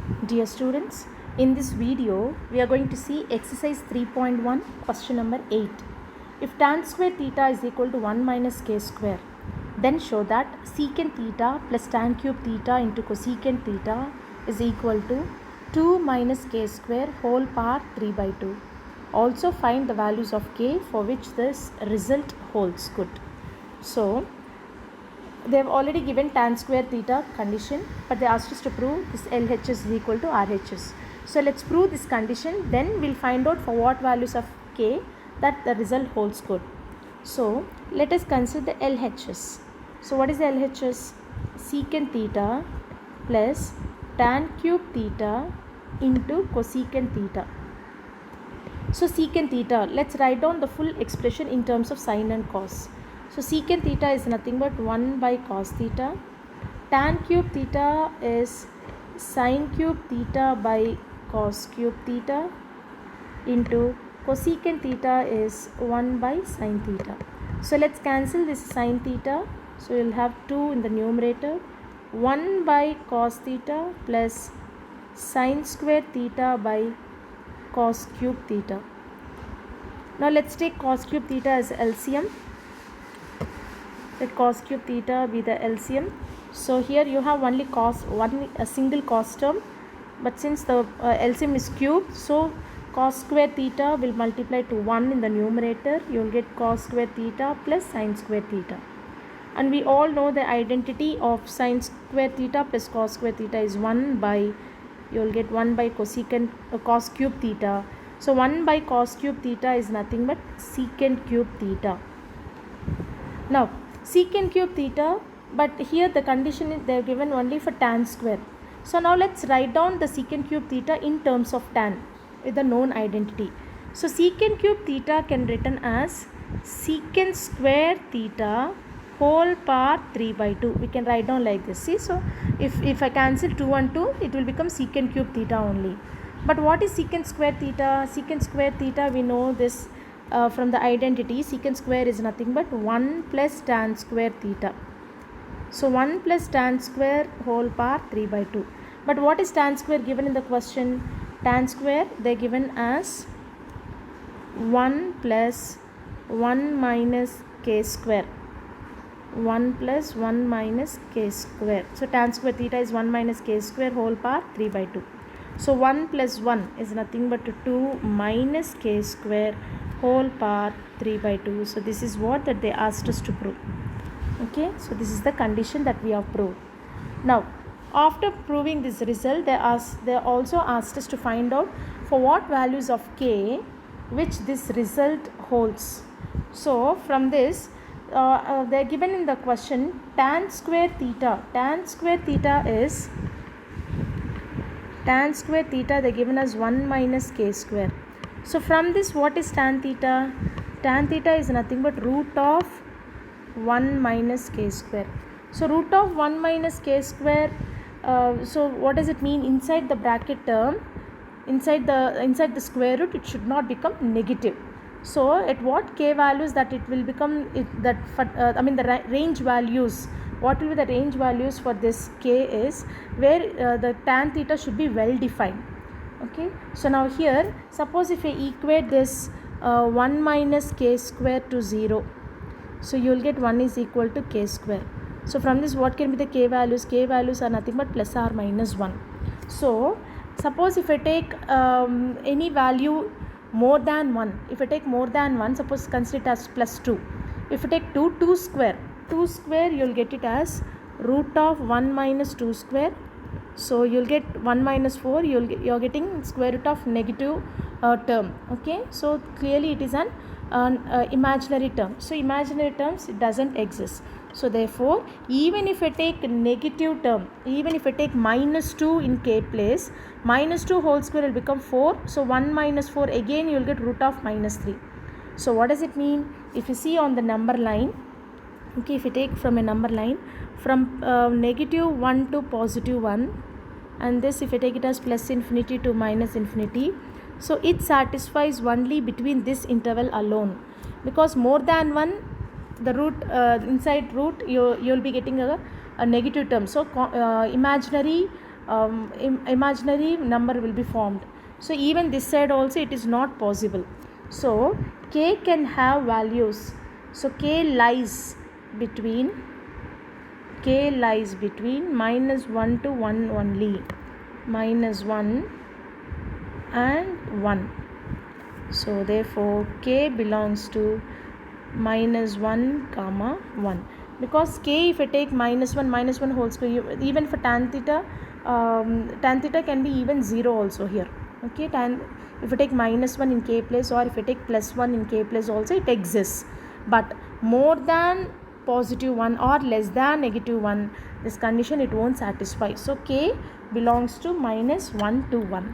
Dear students, in this video we are going to see exercise 3.1 question number 8. If tan square theta is equal to 1 minus k square, then show that secant theta plus tan cube theta into cosecant theta is equal to 2 minus k square whole power 3 by 2. Also find the values of k for which this result holds good. So they have already given tan square theta condition, but they asked us to prove this LHS is equal to RHS. So let's prove this condition, then we'll find out for what values of k that the result holds good. So let us consider the LHS. So what is the LHS? Secant theta plus tan cube theta into cosecant theta. So secant theta, let's write down the full expression in terms of sine and cos. So secant theta is nothing but 1 by cos theta. Tan cube theta is sine cube theta by cos cube theta into cosecant theta is 1 by sine theta. So let's cancel this sine theta. So you'll have 2 in the numerator. 1 by cos theta plus sine square theta by cos cube theta. Now let's take cos cube theta as LCM. Let cos cube theta be the LCM. So here you have only a single cos term, but since the LCM is cube, so cos square theta will multiply to 1 in the numerator. You will get cos square theta plus sine square theta. And we all know the identity of sine square theta plus cos square theta is 1 by, you will get 1 by cosecant cos cube theta. So 1 by cos cube theta is nothing but secant cube theta. Now secant cube theta, but here the condition is they are given only for tan square. So now let's write down the secant cube theta in terms of tan with the known identity. So secant cube theta can written as secant square theta whole power 3 by 2. We can write down like this. See, so if I cancel 2 and 2, it will become secant cube theta only. But what is secant square theta? Secant square theta, we know this from the identity. Secant square is nothing but 1 plus tan square theta. So 1 plus tan square whole power 3 by 2. But what is tan square given in the question? Tan square they are given as 1 plus 1 minus k square. 1 plus 1 minus k square. So tan square theta is 1 minus k square whole power 3 by 2. So 1 plus 1 is nothing but 2 minus k square whole power 3 by 2. So this is what that they asked us to prove. Okay, so this is the condition that we have proved. Now after proving this result, they also asked us to find out for what values of k which this result holds. So from this they are given in the question tan square theta. Tan square theta is they are given as 1 minus k square. So from this, what is tan theta? Tan theta is nothing but root of 1 minus k square. So root of 1 minus k square, so what does it mean? Inside the bracket term, inside the square root, it should not become negative. So at what k values that it will become, the range values, what will be the range values for this k is where the tan theta should be well defined. Okay, so now here suppose if I equate this 1 minus k square to 0, so you will get 1 is equal to k square. So from this, what can be the k values? K values are nothing but plus or minus 1. So suppose if I take any value more than 1, if I take more than 1, suppose consider it as plus 2. If I take 2 square, you will get it as root of 1 minus 2 square. So you will get 1 minus 4, you are getting square root of negative term. Okay, so clearly it is an imaginary term. So imaginary terms, it doesn't exist. So therefore, even if I take negative term, even if I take minus 2 in k place, minus 2 whole square will become 4. So 1 minus 4, again you will get root of minus 3. So what does it mean? If you see on the number line, okay, if you take from a number line from negative 1 to positive 1, and this if I take it as plus infinity to minus infinity, so it satisfies only between this interval alone, because more than 1, the root inside root you will be getting a negative term. So imaginary imaginary number will be formed. So even this side also it is not possible. So k can have values. So k lies between -1 to 1 only, -1 and 1. So therefore k belongs to -1 comma 1, because k, if I take -1 whole square, even for tan theta can be even 0 also here. Okay, if I take -1 in k place, or if I take +1 in k place also, it exists. But more than +1 or less than -1, this condition it won't satisfy. So k belongs to -1 to 1.